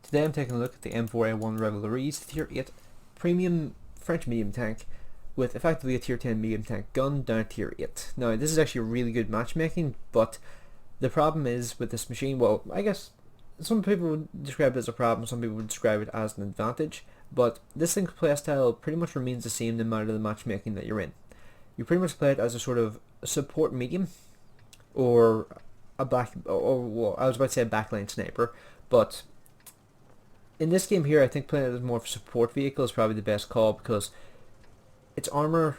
Today I'm taking a look at the M4A1 Revalorise Tier 8 Premium French medium tank with effectively a Tier 10 medium tank gun down at Tier 8. Now this is actually really good matchmaking, but the problem is with this machine, well, I guess some people would describe it as a problem, some people would describe it as an advantage, but this thing's playstyle pretty much remains the same no matter the matchmaking that you're in. You pretty much play it as a sort of support medium, or a well, I was about to say a backline sniper, but in this game here, I think playing it as more of a support vehicle is probably the best call because its armor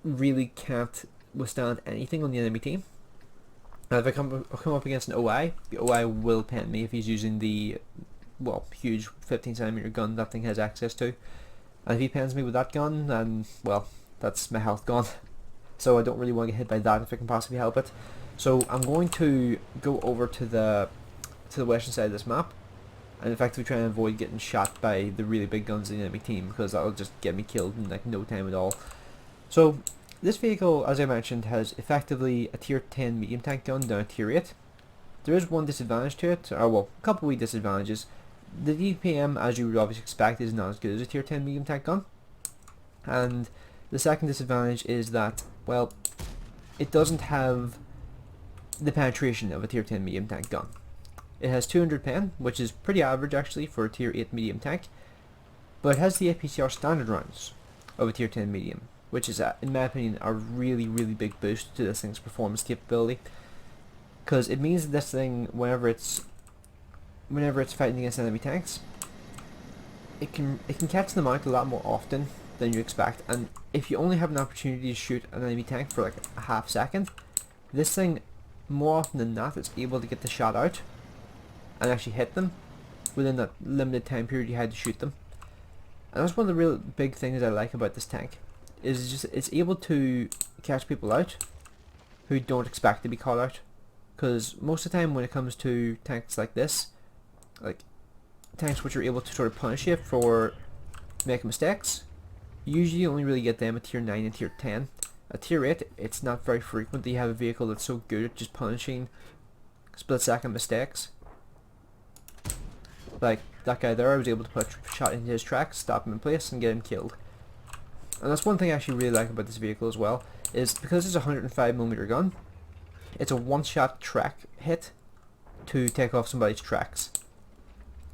really can't withstand anything on the enemy team. Now if I come up against an OI, the OI will pen me if he's using the, well, huge 15cm gun that thing has access to. And if he pens me with that gun, then, well, that's my health gone. So I don't really want to get hit by that if I can possibly help it. So I'm going to go over to the western side of this map and effectively try and avoid getting shot by the really big guns in the enemy team, because that'll just get me killed in like no time at all. So this vehicle, as I mentioned, has effectively a Tier 10 medium tank gun down at Tier 8. There is one disadvantage to it, or well, a couple of wee disadvantages. The DPM, as you would obviously expect, is not as good as a Tier 10 medium tank gun. And the second disadvantage is that, well, it doesn't have the penetration of a Tier 10 medium tank gun. It has 200 pen, which is pretty average actually for a Tier 8 medium tank, but it has the APCR standard rounds of a Tier 10 medium, which is, in my opinion, a really big boost to this thing's performance capability, because it means that this thing, whenever it's fighting against enemy tanks, it can catch them out a lot more often than you expect. And if you only have an opportunity to shoot an enemy tank for like a half second, this thing, more often than not, is able to get the shot out and actually hit them within that limited time period you had to shoot them. And that's one of the real big things I like about this tank, is just it's able to catch people out who don't expect to be caught out. Because most of the time when it comes to tanks like this, like tanks which are able to sort of punish you for making mistakes, you usually only really get them at Tier 9 and Tier 10. At Tier 8, it's not very frequent that you have a vehicle that's so good at just punishing split-second mistakes. Like that guy there, I was able to put a shot into his tracks, stop him in place, and get him killed. And that's one thing I actually really like about this vehicle as well, is because it's a 105mm gun, it's a one-shot track hit to take off somebody's tracks.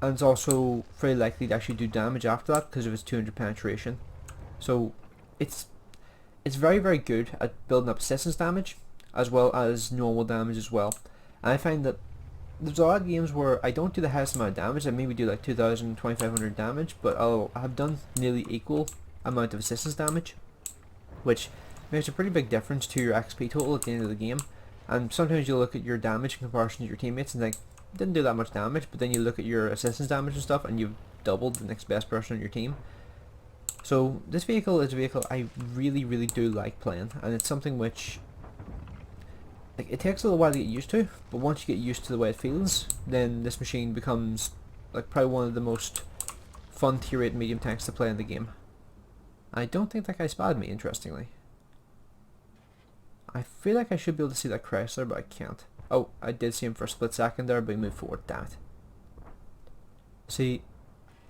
And it's also very likely to actually do damage after that because of its 200 penetration. So it's very good at building up assistance damage as well as normal damage as well. And I find that there's a lot of games where I don't do the highest amount of damage. I maybe do like 2000, 2500 damage, but I'll have done nearly equal amount of assistance damage, which makes a pretty big difference to your XP total at the end of the game. And sometimes you'll look at your damage in comparison to your teammates and think, didn't do that much damage, but then you look at your assistance damage and stuff and you've doubled the next best person on your team. So this vehicle is a vehicle I really do like playing, and it's something which, like, it takes a little while to get used to, but once you get used to the way it feels, then this machine becomes like probably one of the most fun Tier 8 medium tanks to play in the game. I don't think that guy spotted me, interestingly. I feel like I should be able to see that Chrysler, but I can't. Oh, I did see him for a split second there, but he moved forward. Damn it. See,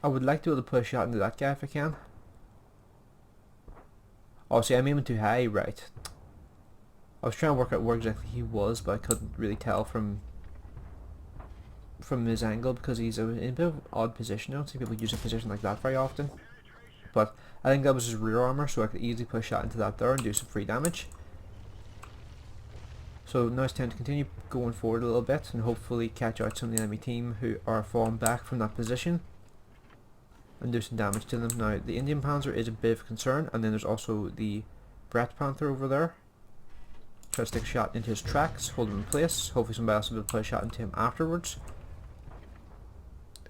I would like to be able to put a shot into that guy if I can. Oh, see, I'm aiming too high, right. I was trying to work out where exactly he was, but I couldn't really tell from his angle because he's in a bit of an odd position. I don't see people use a position like that very often. But I think that was his rear armor, so I could easily put a shot into that there and do some free damage. So now it's time to continue going forward a little bit and hopefully catch out some of the enemy team who are falling back from that position and do some damage to them. Now the Indian Panzer is a bit of a concern, and then there's also the Brett Panther over there. Try to stick a shot into his tracks, hold him in place, hopefully somebody else will be able to put a shot into him afterwards.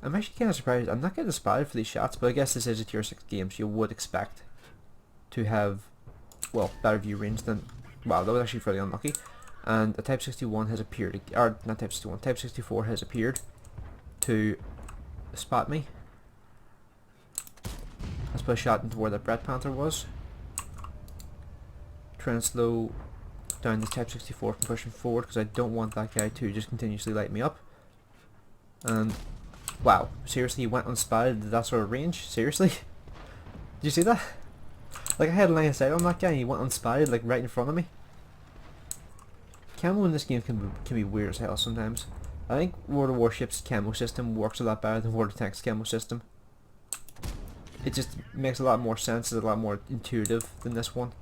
I'm actually kind of surprised, I'm not getting spotted for these shots, but I guess this is a Tier 6 game, so you would expect to have, well, better view range than, wow, that was actually fairly unlucky. And a Type 61 has appeared, or not Type 61, Type 64 has appeared to spot me. Let's put a shot into where that Brett Panther was. Try and slow down this Type 64 from pushing forward because I don't want that guy to just continuously light me up. And Wow, seriously, he went unspotted at that sort of range? Seriously? Did you see that? Like, I had a line of sight on that guy and he went unspotted, like, right in front of me. Camo in this game can be weird as hell sometimes. I think World of Warship's camo system works a lot better than World of Tank's camo system. It just makes a lot more sense, it's a lot more intuitive than this one.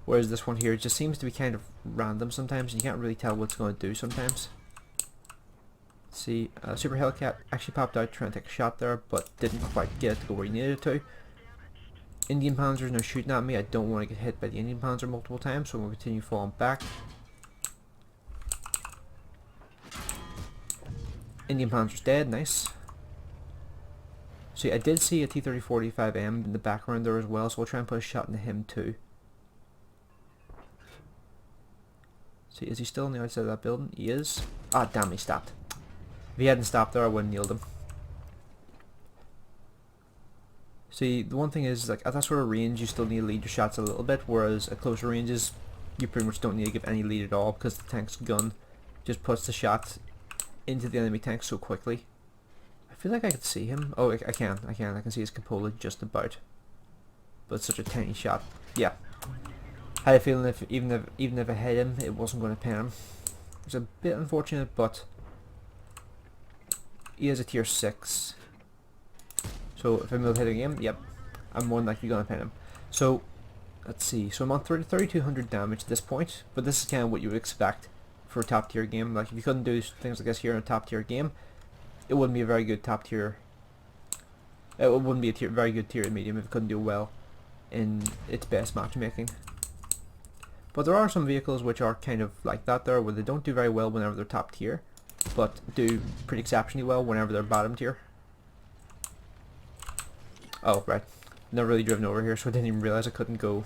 Whereas this one here just seems to be kind of random sometimes, and you can't really tell what it's going to do sometimes. See, Super Hellcat actually popped out trying to take a shot there, but didn't quite get it to go where he needed it to. Indian Panzer's now shooting at me. I don't want to get hit by the Indian Panzer multiple times, so I'm going to continue falling back. Indian Panzer's dead, nice. See, I did see a T-34-45M in the background there as well, so I'll try and put a shot into him too. See, is he still on the outside of that building? He is. Ah, damn, he stopped. If he hadn't stopped there, I wouldn't have nailed him. See, the one thing is, like, at that sort of range, you still need to lead your shots a little bit, whereas at closer ranges, you pretty much don't need to give any lead at all, because the tank's gun just puts the shot into the enemy tank so quickly. I feel like I could see him. Oh, I can see his cupola just about. But it's such a tiny shot. Yeah. I had a feeling if even if I hit him, it wasn't going to pin him. It's a bit unfortunate, but he is a tier 6. So if I'm able to hit him, yep, I'm more than likely going to pin him. So let's see. So I'm on 3,200 damage at this point, but this is kind of what you would expect for a top tier game. Like, if you couldn't do things like this here in a top tier game, it wouldn't be a very good top tier. It wouldn't be a very good tier medium if it couldn't do well in its best matchmaking. But there are some vehicles which are kind of like that there, where they don't do very well whenever they're top tier, but do pretty exceptionally well whenever they're bottom tier. Oh, right. Never really driven over here, so I didn't even realize I couldn't go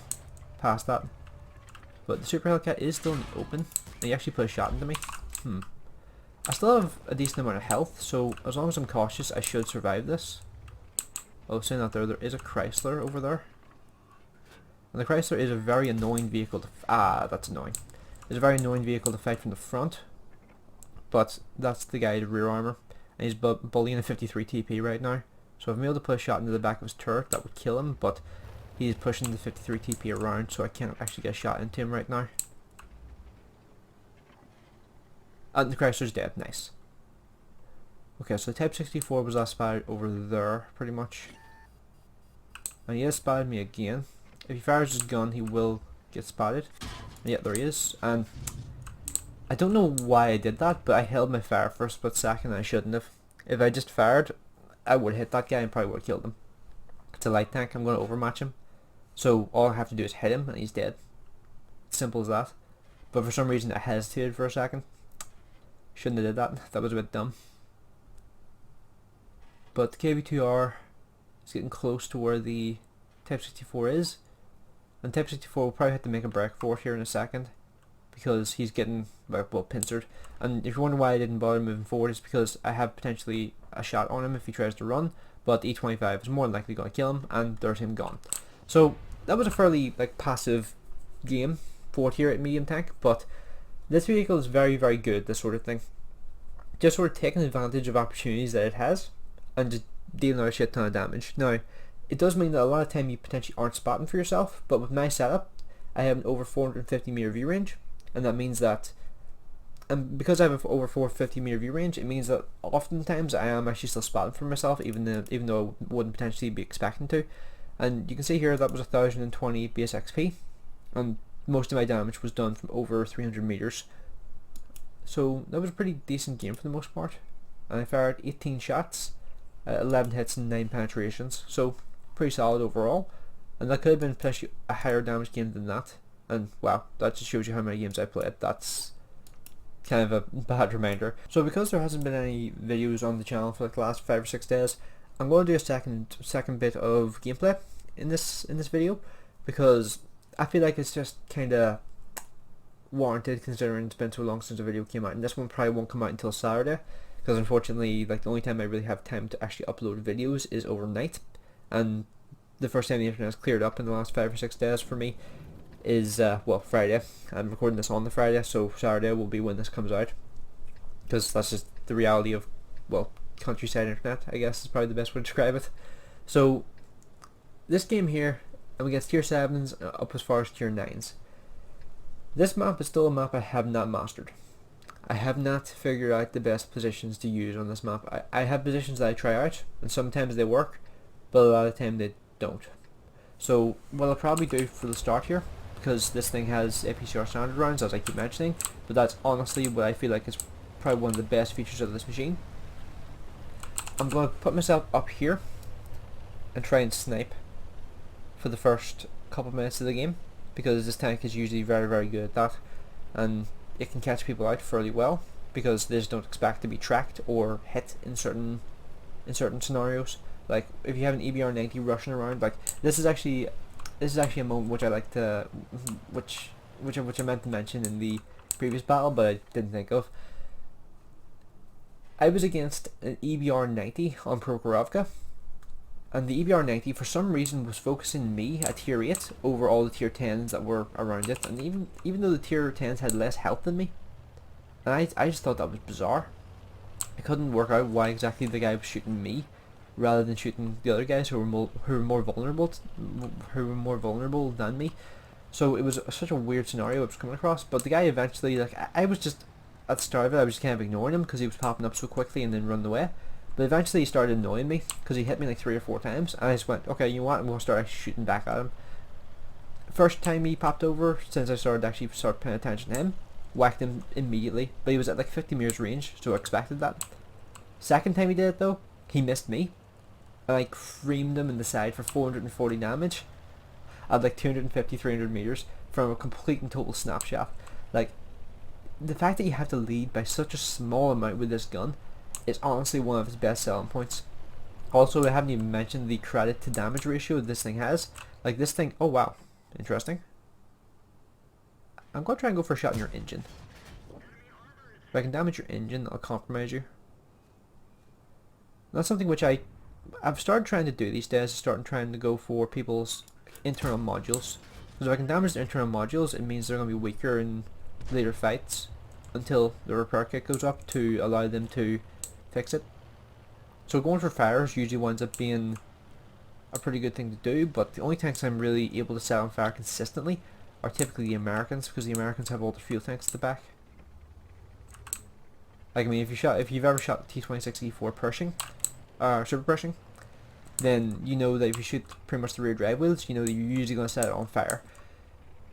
past that. But the Super Hellcat is still in the open, and he actually put a shot into me. I still have a decent amount of health, so as long as I'm cautious, I should survive this. Oh, saying that there is a Chrysler over there. And the Chrysler is a very annoying vehicle to... that's annoying. It's a very annoying vehicle to fight from the front. But that's the guy with rear armor. And he's bullying a 53 TP right now. So if I'm able to put a shot into the back of his turret, that would kill him. But he's pushing the 53 TP around, so I can't actually get a shot into him right now. And the Chrysler's dead. Nice. Okay, so the Type 64 was last spotted over there, pretty much. And he has spotted me again. If he fires his gun, he will get spotted. And yeah, there he is. And I don't know why I did that, but I held my fire for a split second and I shouldn't have. If I just fired, I would have hit that guy and probably would have killed him. It's a light tank, I'm going to overmatch him. So all I have to do is hit him and he's dead. Simple as that. But for some reason I hesitated for a second. Shouldn't have did that. That was a bit dumb. But the KV-2R is getting close to where the Type 64 is. And Type 64 will probably have to make a break for it here in a second, because he's getting, well, pincered. And if you wonder why I didn't bother moving forward, it's because I have potentially a shot on him if he tries to run, but the E25 is more than likely going to kill him, and there's him gone. So that was a fairly passive game for here at medium tank, but this vehicle is very, very good at this sort of thing. Just sort of taking advantage of opportunities that it has, and just dealing out a shit ton of damage. Now, it does mean that a lot of time you potentially aren't spotting for yourself, but with my setup, I have an over 450 meter view range, and that means that, and because I have an over 450 meter view range, it means that oftentimes I am actually still spotting for myself, even though I wouldn't potentially be expecting to. And you can see here that was 1020 base XP, and most of my damage was done from over 300 meters. So that was a pretty decent game for the most part, and I fired 18 shots, 11 hits and 9 penetrations, so pretty solid overall. And that could have been potentially a higher damage game than that, and wow, that just shows you how many games I played. That's kind of a bad reminder. So because there hasn't been any videos on the channel for the last 5 or 6 days, I'm going to do a second bit of gameplay in this video, because I feel like it's just kind of warranted considering it's been so long since the video came out, and this one probably won't come out until Saturday, because unfortunately the only time I really have time to actually upload videos is overnight, and the first time the internet has cleared up in the last 5 or 6 days for me is Friday. I'm recording this on the Friday, so Saturday will be when this comes out, because that's just the reality of well, countryside internet, I guess is probably the best way to describe it. So this game here, I'm against tier 7s up as far as tier 9s. This map is still a map I have not mastered. I have not figured out the best positions to use on this map. I have positions that I try out, and sometimes they work, but a lot of the time they don't. So what I'll probably do for the start here, because this thing has APCR standard rounds, as I keep mentioning, but that's honestly what I feel like is probably one of the best features of this machine. I'm going to put myself up here and try and snipe for the first couple of minutes of the game, because this tank is usually very good at that, and it can catch people out fairly well because they just don't expect to be tracked or hit in certain scenarios. Like if you have an EBR-90 rushing around, like this is actually a moment which I like to which I meant to mention in the previous battle, but I didn't think of. I was against an EBR-90 on Prokhorovka, and the EBR-90 for some reason was focusing me at tier 8 over all the tier 10s that were around it, and even though the tier 10s had less health than me, and I just thought that was bizarre. I couldn't work out why exactly the guy was shooting me rather than shooting the other guys who were more vulnerable than me. So it was such a weird scenario I was coming across. But the guy eventually, like, I was just at the start of it, I was just kind of ignoring him because he was popping up so quickly and then running away. But eventually he started annoying me because he hit me like 3 or 4 times, and I just went, okay, you know what, I'm going to start actually shooting back at him. First time he popped over, since I started paying attention to him, whacked him immediately, but he was at like 50 meters range, so I expected that. Second time he did it though, he missed me, and I creamed him in the side for 440 damage at like 250-300 meters from a complete and total snapshot. Like, the fact that you have to lead by such a small amount with this gun is honestly one of its best selling points. Also, I haven't even mentioned the credit to damage ratio this thing has. Like this thing, oh wow, interesting. I'm going to try and go for a shot in your engine. If I can damage your engine, I'll compromise you. That's something which I've started trying to do these days, trying to go for people's internal modules. Because if I can damage their internal modules, it means they're going to be weaker in later fights until the repair kit goes up to allow them to fix it. So going for fires usually winds up being a pretty good thing to do, but the only tanks I'm really able to set on fire consistently are typically the Americans, because the Americans have all the fuel tanks at the back. Like, I mean, if you've ever shot T-26E4 Pershing, Super Pershing, then you know that if you shoot pretty much the rear drive wheels, you know that you're usually going to set it on fire.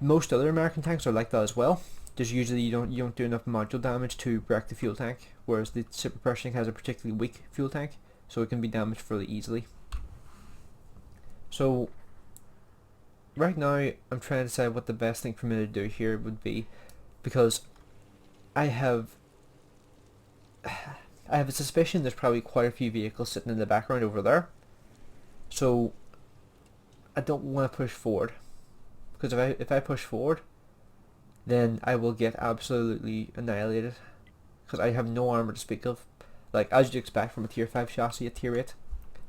Most other American tanks are like that as well. Just usually you don't do enough module damage to wreck the fuel tank, whereas the Super Pershing has a particularly weak fuel tank, so it can be damaged fairly easily. So right now I'm trying to decide what the best thing for me to do here would be, because I have a suspicion there's probably quite a few vehicles sitting in the background over there, so I don't want to push forward, because if I push forward, then I will get absolutely annihilated, because I have no armor to speak of. Like, as you'd expect from a tier 5 chassis at tier 8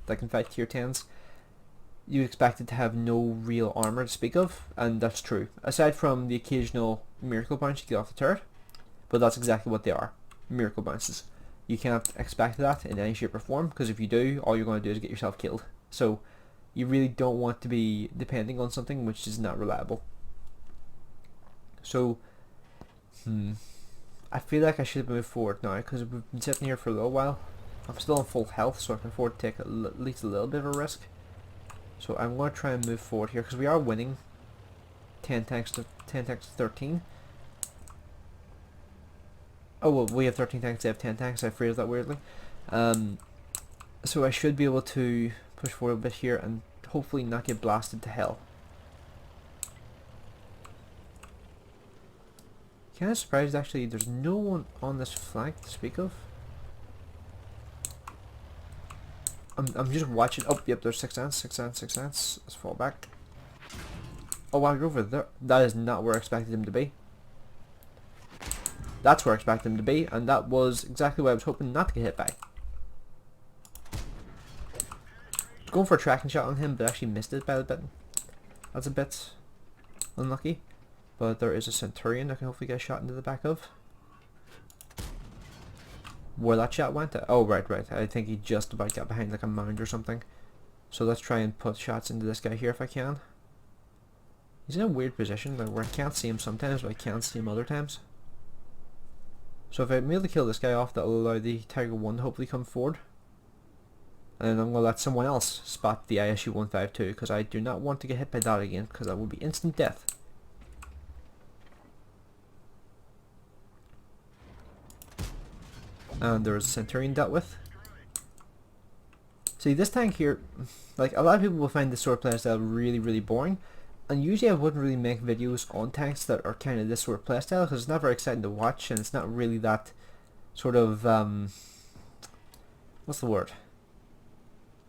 that can fight tier 10s, you expect it to have no real armor to speak of, and that's true. Aside from the occasional miracle bounce you get off the turret, but that's exactly what they are, miracle bounces. You can't expect that in any shape or form, because if you do, all you're going to do is get yourself killed. So you really don't want to be depending on something which is not reliable. So I feel like I should move forward now, because we've been sitting here for a little while. I'm still on full health, so I can afford to take at least a little bit of a risk. So I'm going to try and move forward here, because we are winning 10 tanks to 13. Oh well, we have 13 tanks, they have 10 tanks, I phrased that weirdly. So I should be able to push forward a bit here and hopefully not get blasted to hell. Kind of surprised actually there's no one on this flank to speak of. I'm just watching. Oh, yep, there's 6 ants. Let's fall back. Oh wow, you're over there. That is not where I expected him to be. That's where I expected him to be, and that was exactly what I was hoping not to get hit by. I was going for a tracking shot on him, but actually missed it by a bit. That's a bit unlucky. But there is a Centurion I can hopefully get a shot into the back of. where that shot went. Oh, right. I think he just about got behind like a mound or something. So let's try and put shots into this guy here if I can. He's in a weird position like, where I can't see him sometimes, but I can see him other times. So if I'm able to kill this guy off, that'll allow the Tiger 1 to hopefully come forward. And then I'm going to let someone else spot the ISU 152, because I do not want to get hit by that again, because that would be instant death. And there's a Centurion dealt with. See, this tank here, like a lot of people will find this sort of playstyle really boring, and usually I wouldn't really make videos on tanks that are kind of this sort of playstyle because it's not very exciting to watch, and it's not really that sort of what's the word?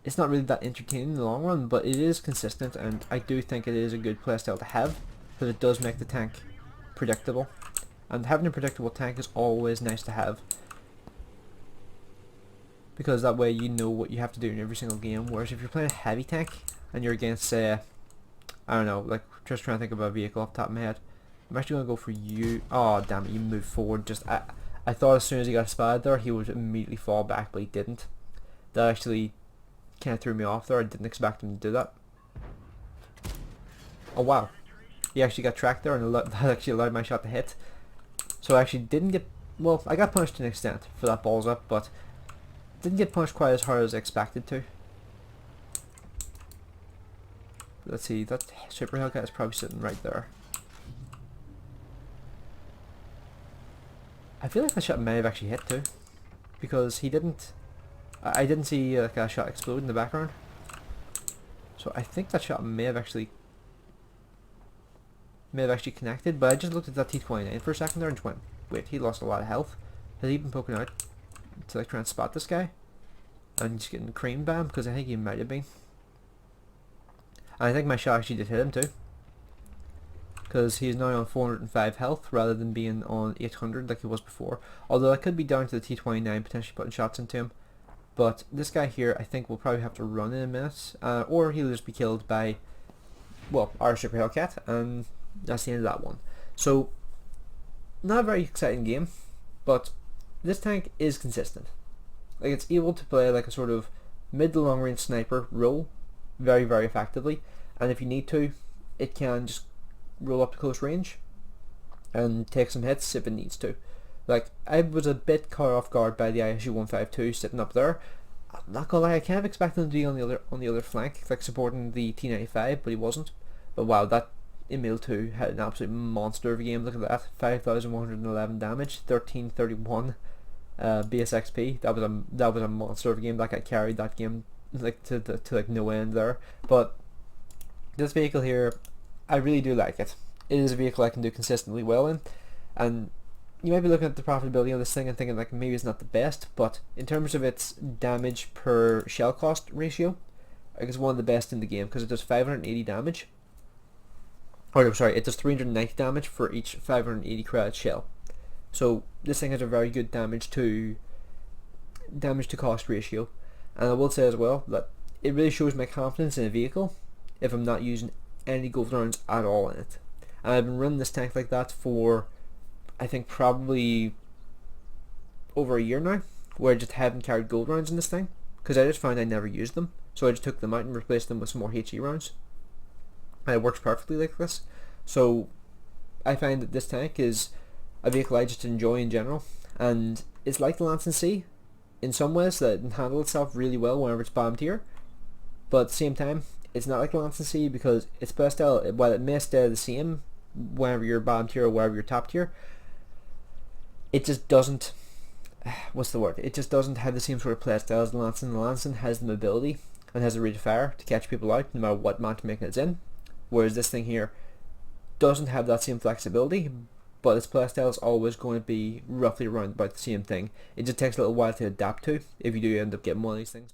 It's not really that entertaining in the long run, but it is consistent, and I do think it is a good playstyle to have because it does make the tank predictable, and having a predictable tank is always nice to have. Because that way you know what you have to do in every single game. Whereas if you're playing a heavy tank and you're against, say, I don't know, like just trying to think of a vehicle off the top of my head. I'm actually gonna go for you. Oh damn it! You moved forward. Just I thought as soon as he got spotted there, he would immediately fall back, but he didn't. That actually kind of threw me off there. I didn't expect him to do that. Oh wow! He actually got tracked there, and that actually allowed my shot to hit. So I actually didn't get. Well, I got punished to an extent for that balls up, but didn't get punished quite as hard as I expected to. Let's see, that Super Hellcat is probably sitting right there. I feel like that shot may have actually hit too, because he didn't. I didn't see like a shot explode in the background, so I think that shot may have actually connected. But I just looked at that T-29 for a second there and just went, wait, he lost a lot of health. Has he been poking out to like try and spot this guy? And just getting cream bam, because I think he might have been. And I think my shot actually did hit him too, because he's now on 405 health rather than being on 800 like he was before. Although that could be down to the T-29 potentially putting shots into him. But this guy here I think will probably have to run in a minute, or he'll just be killed by, well, our Super Hellcat, and that's the end of that one. So not a very exciting game, but this tank is consistent. Like, it's able to play like a sort of mid to long range sniper role very effectively, and if you need to, it can just roll up to close range and take some hits if it needs to. Like, I was a bit caught off guard by the ISU 152 sitting up there. I'm not gonna lie, I kind of expected him to be on the other flank, like supporting the T95, but he wasn't. But wow, that Emil 2 had an absolute monster of a game. Look at that, 5,111 damage, 1331 base XP. That was a monster of a game. That guy carried that game like to like no end there. But this vehicle here, I really do like it. It is a vehicle I can do consistently well in, and you might be looking at the profitability of this thing and thinking like maybe it's not the best, but in terms of its damage per shell cost ratio, I think it's one of the best in the game, because it does 580 damage. Or no, sorry, it does 390 damage for each 580 credit shell. So this thing has a very good damage to cost ratio. And I will say as well that it really shows my confidence in a vehicle if I'm not using any gold rounds at all in it. And I've been running this tank like that for, I think, probably over a year now, where I just haven't carried gold rounds in this thing, because I just found I never used them. So I just took them out and replaced them with some more HE rounds. And it works perfectly like this. So I find that this tank is a vehicle I just enjoy in general, and it's like the Lance & C in some ways, that it can handle itself really well whenever it's bottom tier, but at the same time it's not like the Lance & C, because its playstyle, while it may stay the same whenever you're bottom tier or wherever you're top tier, it just doesn't, what's the word, it just doesn't have the same sort of playstyle as the Lance. The Lance has the mobility and has a rate of fire to catch people out no matter what matchmaking it's in, whereas this thing here doesn't have that same flexibility, but its playstyle is always going to be roughly around about the same thing. It just takes a little while to adapt to if you do end up getting one of these things.